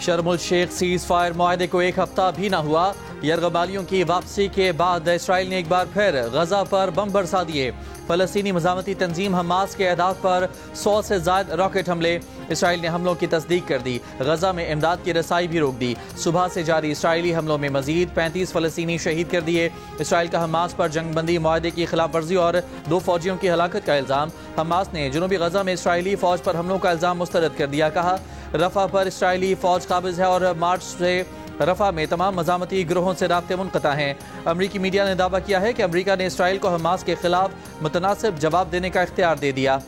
शर्म उल Sheikh cease fire मुआहदे को एक हफ्ता भी न हुआ। यरगबालियों की वापसी के बाद इसराइल ने एक बार फिर गजा पर बम बरसा दिए। फलस्तीनी मज़ामती तंजीम हमास के अहदाफ पर 100 से ज़ायद रॉकेट हमले। इसराइल ने हमलों की तस्दीक कर दी। गजा में इमदाद की रसाई भी रोक दी। सुबह से जारी इसराइली हमलों में मजीद 35 फलस्तीनी शहीद कर दिए। इसराइल का हमास पर जंगबंदी मुआहदे की खिलाफ वर्जी और 2 फौजियों की हलाकत का इल्ज़ाम। हमास ने जनूबी गजा में इसराइली फौज पर हमलों का इल्ज़ाम मुस्तरद कर दिया। कहा रफा पर इसराइली फौज काबिज है और मार्च से रफा में तमाम मज़ामती गिरोहों से राब्ते मुनक़ता हैं। अमरीकी मीडिया ने दावा किया है कि अमरीका ने इसराइल को हमास के खिलाफ मुतनासिब जवाब देने का इख्तियार दे दिया।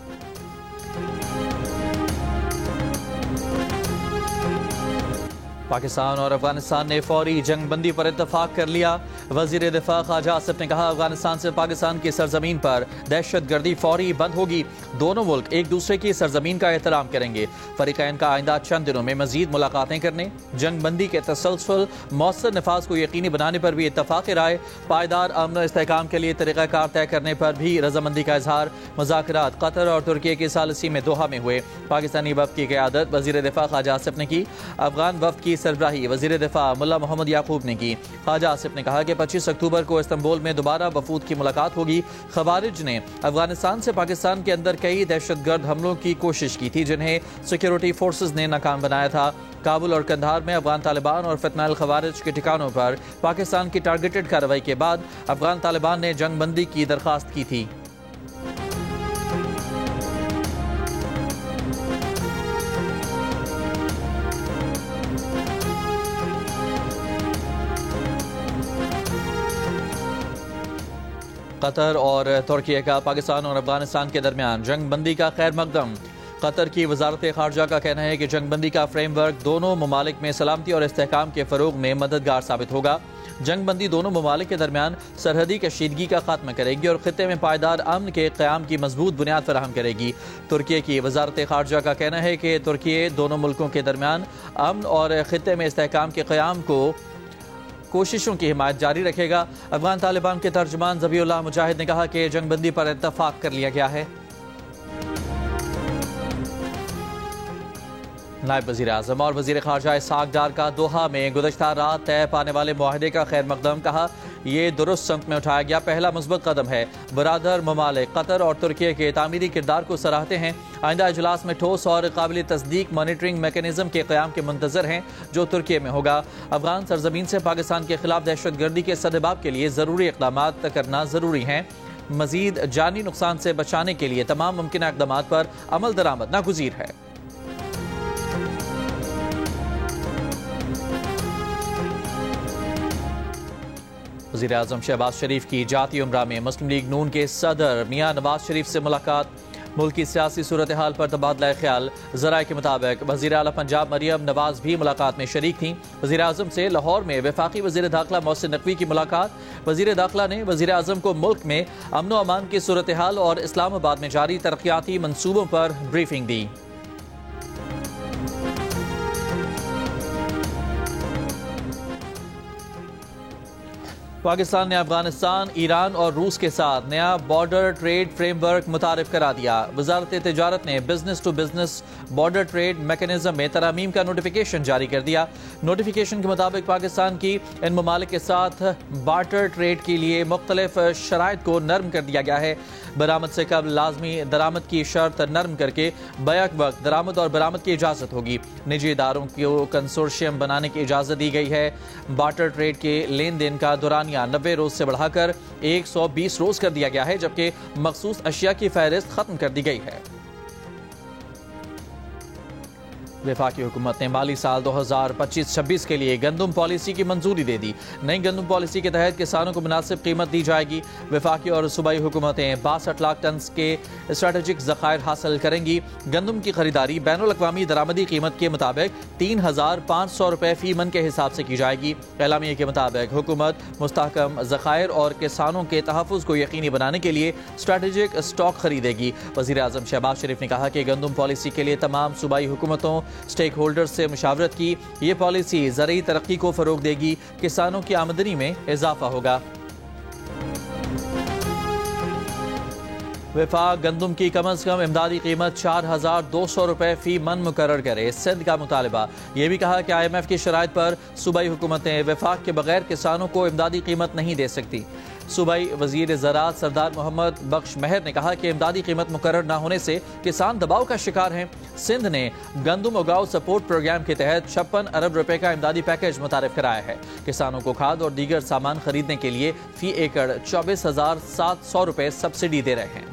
पाकिस्तान और अफगानिस्तान ने फौरी जंगबंदी पर इत्तफाक कर लिया। वजीर दिफा ख्वाजा आसिफ ने कहा अफगानिस्तान से पाकिस्तान की सरजमीन पर दहशत गर्दी फौरी बंद होगी। दोनों मुल्क एक दूसरे की सरजमीन का एहतराम करेंगे। फरीकैन का आइंदा चंद दिनों में मजीद मुलाकातें करने, जंगबंदी के तसलसल मौसर नफाज को यकीनी बनाने पर भी इत्तफाक राय। पायदार अमन और इस्तेहकाम के लिए तरीक़ाकार तय करने पर भी रजामंदी का इजहार। मुज़ाकरात कतर और तुर्की की सालसी में दोहा में हुए। पाकिस्तानी वफ़द की क़यादत वजीर दिफा ख्वाजा आसिफ ने की। अफगान वफ़द की सरबराही वजीर दिफा मुल्ला मोहम्मद याकूब ने की। ख्वाजा आसिफ ने कहा कि 25 अक्टूबर को इस्तांबुल में दोबारा वफूद की मुलाकात होगी। खवारिज ने अफगानिस्तान से पाकिस्तान के अंदर कई दहशतगर्द हमलों की कोशिश की थी जिन्हें सिक्योरिटी फोर्सेज ने नाकाम बनाया था। काबुल और कंधार में अफगान तालिबान और फितनाल खवारिज के ठिकानों पर पाकिस्तान की टारगेटेड कार्रवाई के बाद अफगान तालिबान ने जंगबंदी की दरख्वास्त की थी। कतर और तुर्की का पाकिस्तान और अफगानिस्तान के दरमियान जंगबंदी का खैर मकदम। कतर की वजारत खारजा का कहना है कि जंगबंदी का फ्रेमवर्क दोनों ममालिक में सलामती और इस्तेहकाम के फ़रोग में मददगार साबित होगा। जंगबंदी दोनों ममालिक के दरमियान सरहदी कशीदगी का खात्मा करेगी और खित्ते में पायदार अमन के क़याम की मजबूत बुनियाद फराहम करेगी। तुर्की की वजारत खारजा का कहना है कि तुर्की दोनों मुल्कों के दरमियान अमन और खित्ते में इस्तेहकाम के क़याम को कोशिशों की हिमायत जारी रखेगा। अफगान तालिबान के तर्जुमान ज़बीउल्लाह मुजाहिद ने कहा कि जंगबंदी पर इत्तफाक कर लिया गया है। नायब वज़ीर आज़म और वज़ीर ख़ारजा इसहाक़ डार का दोहा में गुज़श्ता रात तय पाने वाले मुआहदे का खैर मकदम। कहा यह दुरुस्त सम्त में उठाया गया पहला मुस्बत कदम है। बरादर ममालिक कतर और तुर्की के तामीरी किरदार को सराहते हैं। आइंदा इजलास में ठोस और काबिल तस्दीक मॉनिटरिंग मैकेनिज्म के क़याम के मुंतज़र हैं जो तुर्की में होगा। अफगान सरजमीन से पाकिस्तान के खिलाफ दहशत गर्दी के सद्दबाब के लिए ज़रूरी इक़दामात करना ज़रूरी हैं। मज़ीद जानी नुकसान से बचाने के लिए तमाम मुमकिन इक़दामात पर अमल दरामद नागुज़ीर है। वज़ीर आज़म शहबाज शरीफ की जाती उम्रा में मुस्लिम लीग नून के सदर मियाँ नवाज शरीफ से मुलाकात। मुल्क की सियासी सूरत हाल पर तबादला ख्याल। ज़राए के मुताबिक वज़ीर आला पंजाब मरियम नवाज भी मुलाकात में शरीक थीं। वज़ीर आज़म से लाहौर में वफाकी वज़ीर दाखिला मोहसिन नकवी की मुलाकात। वज़ीर दाखिला ने वज़ीर आज़म को मुल्क में अमन व अमान की सूरत हाल और इस्लामाबाद में जारी तरक्याती मनसूबों पर ब्रीफिंग दी। पाकिस्तान ने अफगानिस्तान, ईरान और रूस के साथ नया बॉर्डर ट्रेड फ्रेमवर्क मुतारिफ करा दिया। वजारत तिजारत ने business to business border trade mechanism में तरामीम का नोटिफिकेशन जारी कर दिया। नोटिफिकेशन के मुताबिक पाकिस्तान की इन ममालिक के साथ बार्टर ट्रेड के लिए मुख्तलिफ शराइत को नरम कर दिया गया है। बरामद से कबल लाजमी दरामद की शर्त नरम करके बैक वक्त दरामद और बरामद की इजाज़त होगी। निजी इदारों को कंसोर्शियम बनाने की इजाज़त दी गई है। बार्टर ट्रेड के लेन देन का दौरानिया 90 रोज से बढ़ाकर 120 रोज कर दिया गया है, जबकि मखसूस अशिया की फहरिस्त खत्म कर दी गई है। वफाकी हुकूमत ने माली साल 2025-26 के लिए गंदम पॉलिसी की मंजूरी दे दी। नई गंदम पॉलिसी के तहत किसानों को मुनासिब कीमत दी जाएगी। वफाकी और सूबाई हुकूमतें 62 लाख टन के स्ट्रेटेजिक ज़खायर हासिल करेंगी। गंदम की खरीदारी बैनुल-अक़वामी दरामदी कीमत के मुताबिक 3,500 रुपये फी मन के हिसाब से की जाएगी। एलामिया के मुताबिक हुकूमत मुस्तहकम ज़खायर और किसानों के तहफ़्फ़ुज़ को यकीनी बनाने के लिए स्ट्रेटेजिक स्टॉक खरीदेगी। वज़ीर आज़म शहबाज शरीफ ने कहा कि गंदम पॉलिसी के लिए तमाम सूबाई हुकूमतों स्टेक होल्डर्स से मुशावरत की। ये पॉलिसी ज़रूरी तरक्की को फ़रोग देगी, किसानों की आमदनी में इजाफा होगा। वफाक गंदम की कम अज कम इमदादी कीमत 4200 रुपए फी मन मुकर्रर करे, सिंध का मुतालबा। यह भी कहा कि IMF की शराइत पर सूबाई हुकूमतें वफाक के बगैर किसानों को इमदादी कीमत नहीं दे सकती। सूबाई वजीर ज़राअत सरदार मोहम्मद बख्श महर ने कहा कि इमदादी कीमत मुकर्रर न होने से किसान दबाव का शिकार हैं। सिंध ने गंदम उगाओ सपोर्ट प्रोग्राम के तहत 56 अरब रुपए का इमदादी पैकेज मुतारिफ कराया है। किसानों को खाद और दीगर सामान खरीदने के लिए फी एकड़ 24,700 रुपए सब्सिडी दे रहे हैं।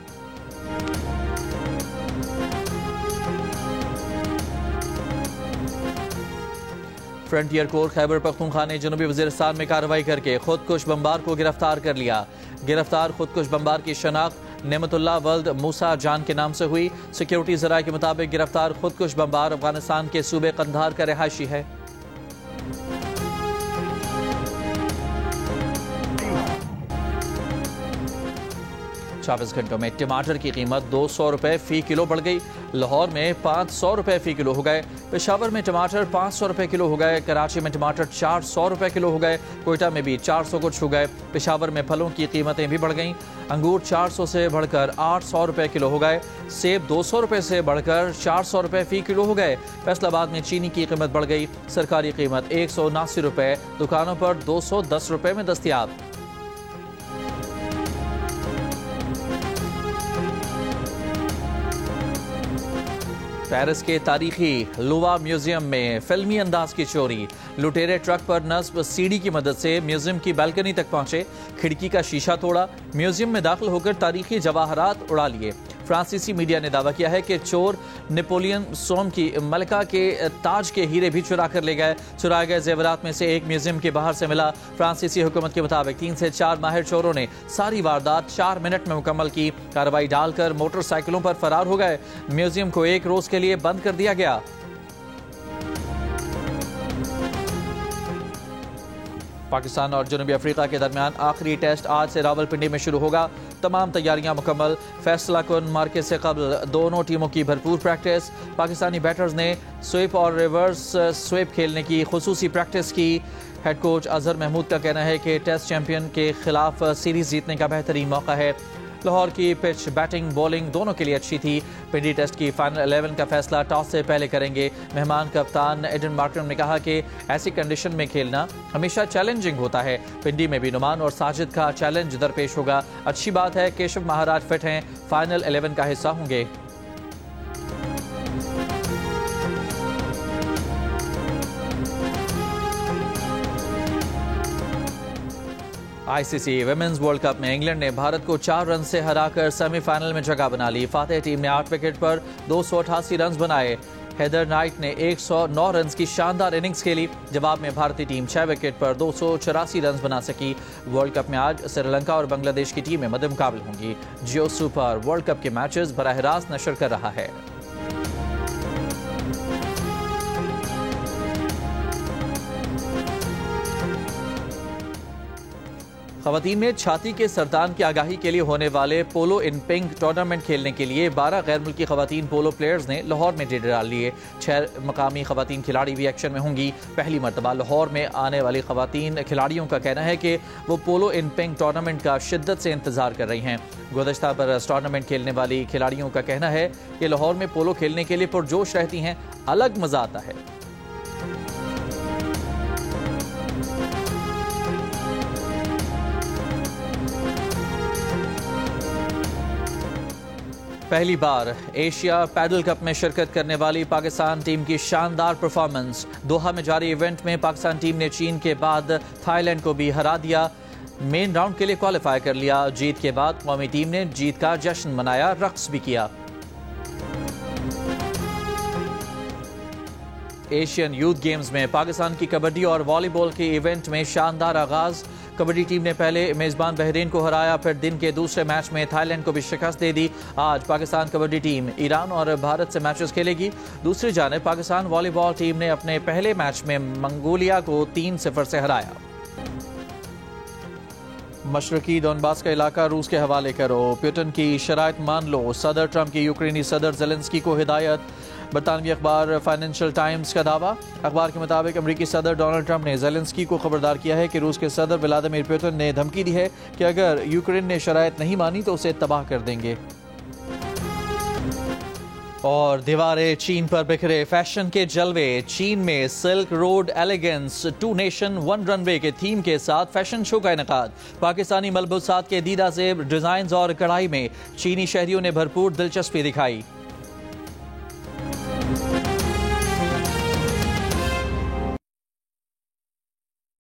फ्रंटियर कोर खैबर पख्तूनख्वा ने जनूबी वजीरिस्तान में कार्रवाई करके खुदकुश बमबार को गिरफ्तार कर लिया। गिरफ्तार खुदकुश बमबार की शनाख्त नेमतुल्लाह वल्द मूसा जान के नाम से हुई। सिक्योरिटी ज़राए के मुताबिक गिरफ्तार खुदकुश बमबार अफगानिस्तान के सूबे कंधार का रिहायशी है। 24 घंटों में टमाटर की कीमत 200 रुपए फी किलो बढ़ गई। लाहौर में 500 रुपए फी किलो हो गए। पेशावर में टमाटर 500 रुपए किलो हो गए। कराची में टमाटर 400 रुपए किलो हो गए। कोयटा में भी 400 को छू गए। पेशावर में फलों की कीमतें भी बढ़ गईं। अंगूर 400 से बढ़कर 800 रुपए किलो हो गए। सेब 200 रुपए से बढ़कर 400 रुपए फी किलो हो गए। फैसलाबाद में चीनी की कीमत बढ़ गई। सरकारी कीमत 179 रुपए, दुकानों पर 210 रुपए में दस्तयाब। पेरिस के तारीखी लुवा म्यूजियम में फिल्मी अंदाज की चोरी। लुटेरे ट्रक पर नस्ब सीढ़ी की मदद से म्यूजियम की बालकनी तक पहुंचे, खिड़की का शीशा तोड़ा, म्यूजियम में दाखिल होकर तारीखी जवाहरात उड़ा लिए। फ्रांसीसी मीडिया ने दावा किया है कि चोर नेपोलियन सोम की मलका के ताज के हीरे भी चुरा कर ले गए। चुराए गए जेवरात में से एक म्यूजियम के बाहर से मिला। फ्रांसीसी हुकूमत के मुताबिक 3 से 4 माहिर चोरों ने सारी वारदात 4 मिनट में मुकम्मल की। कार्रवाई डालकर मोटरसाइकिलों पर फरार हो गए। म्यूजियम को 1 रोज के लिए बंद कर दिया गया। पाकिस्तान और जनूबी अफ्रीका के दरमियान आखिरी टेस्ट आज से रावलपिंडी में शुरू होगा। तमाम तैयारियां मुकम्मल। फैसला कुन मार्के से कबल दोनों टीमों की भरपूर प्रैक्टिस। पाकिस्तानी बैटर्स ने स्वीप और रिवर्स स्वीप खेलने की खुसूसी प्रैक्टिस की। हेड कोच अजहर महमूद का कहना है कि टेस्ट चैंपियन के खिलाफ सीरीज जीतने का बेहतरीन मौका है। लाहौर की पिच बैटिंग बॉलिंग दोनों के लिए अच्छी थी। पिंडी टेस्ट की फाइनल 11 का फैसला टॉस से पहले करेंगे। मेहमान कप्तान एडन मार्टिन ने कहा कि ऐसी कंडीशन में खेलना हमेशा चैलेंजिंग होता है। पिंडी में भी नुमान और साजिद का चैलेंज दरपेश होगा। अच्छी बात है केशव महाराज फिट हैं, फाइनल 11 का हिस्सा होंगे। ICC विमेंस वर्ल्ड कप में इंग्लैंड ने भारत को 4 रन से हराकर सेमीफाइनल में जगह बना ली। फातेह टीम ने 8 विकेट पर 288 रन बनाए। हेदर नाइट ने 109 रन की शानदार इनिंग्स खेली। जवाब में भारतीय टीम 6 विकेट पर 284 रन बना सकी। वर्ल्ड कप में आज श्रीलंका और बांग्लादेश की टीमें मद्दे मुकाबले होंगी। जियो सुपर वर्ल्ड कप के मैचेस बराह रास्त नशर कर रहा है। खवातीन में छाती के सरतान की आगाही के लिए होने वाले पोलो इन पिंक टूर्नामेंट खेलने के लिए 12 गैर मुल्की खवातीन पोलो प्लेयर्स ने लाहौर में डेरे डाल लिए। 6 मकामी खवातीन खिलाड़ी भी एक्शन में होंगी। पहली मरतबा लाहौर में आने वाली खवातीन खिलाड़ियों का कहना है कि वो पोलो इन पिंक टूर्नामेंट का शिद्दत से इंतजार कर रही हैं। गुज़श्ता बरस टूर्नामेंट खेलने वाली खिलाड़ियों का कहना है कि लाहौर में पोलो खेलने के लिए पुरजोश रहती हैं, अलग मजा आता है। पहली बार एशिया पैडल कप में शिरकत करने वाली पाकिस्तान टीम की शानदार परफॉर्मेंस। दोहा में जारी इवेंट में पाकिस्तान टीम ने चीन के बाद थाईलैंड को भी हरा दिया। मेन राउंड के लिए क्वालिफाई कर लिया। जीत के बाद कौमी टीम ने जीत का जश्न मनाया, रक्स भी किया। एशियन यूथ गेम्स में पाकिस्तान की कबड्डी और वॉलीबॉल के इवेंट में शानदार आगाज। कबड्डी टीम ने पहले मेजबान बहरीन को हराया, फिर दिन के दूसरे मैच में थाईलैंड को भी शिकस्त दे दी। आज पाकिस्तान कबड्डी टीम ईरान और भारत से मैचेस खेलेगी। दूसरी जानिब पाकिस्तान वॉलीबॉल टीम ने अपने पहले मैच में मंगोलिया को 3-0 से हराया। मशरकी डोनबास का इलाका रूस के हवाले करो, पुतिन की शराइत मान लो। सदर ट्रंप की यूक्रेनी सदर ज़ेलेंस्की को हिदायत। बरतानवी अखबार फाइनेंशियल टाइम्स का दावा। अखबार के मुताबिक अमरीकी सदर डोनाल्ड ट्रंप ने ज़ेलेंस्की को खबरदार किया है कि रूस के सदर व्लादिमीर पुतिन ने धमकी दी है कि अगर यूक्रेन ने शराइत नहीं मानी तो उसे तबाह कर देंगे। और दीवारें चीन पर बिखरे फैशन के जलवे। चीन में silk road elegance 2 nation 1 runway के थीम के साथ फैशन शो का इनेकाद। पाकिस्तानी मलबूसात के दीदा ज़ेब डिजाइन और कढ़ाई में चीनी शहरियों ने भरपूर दिलचस्पी दिखाई।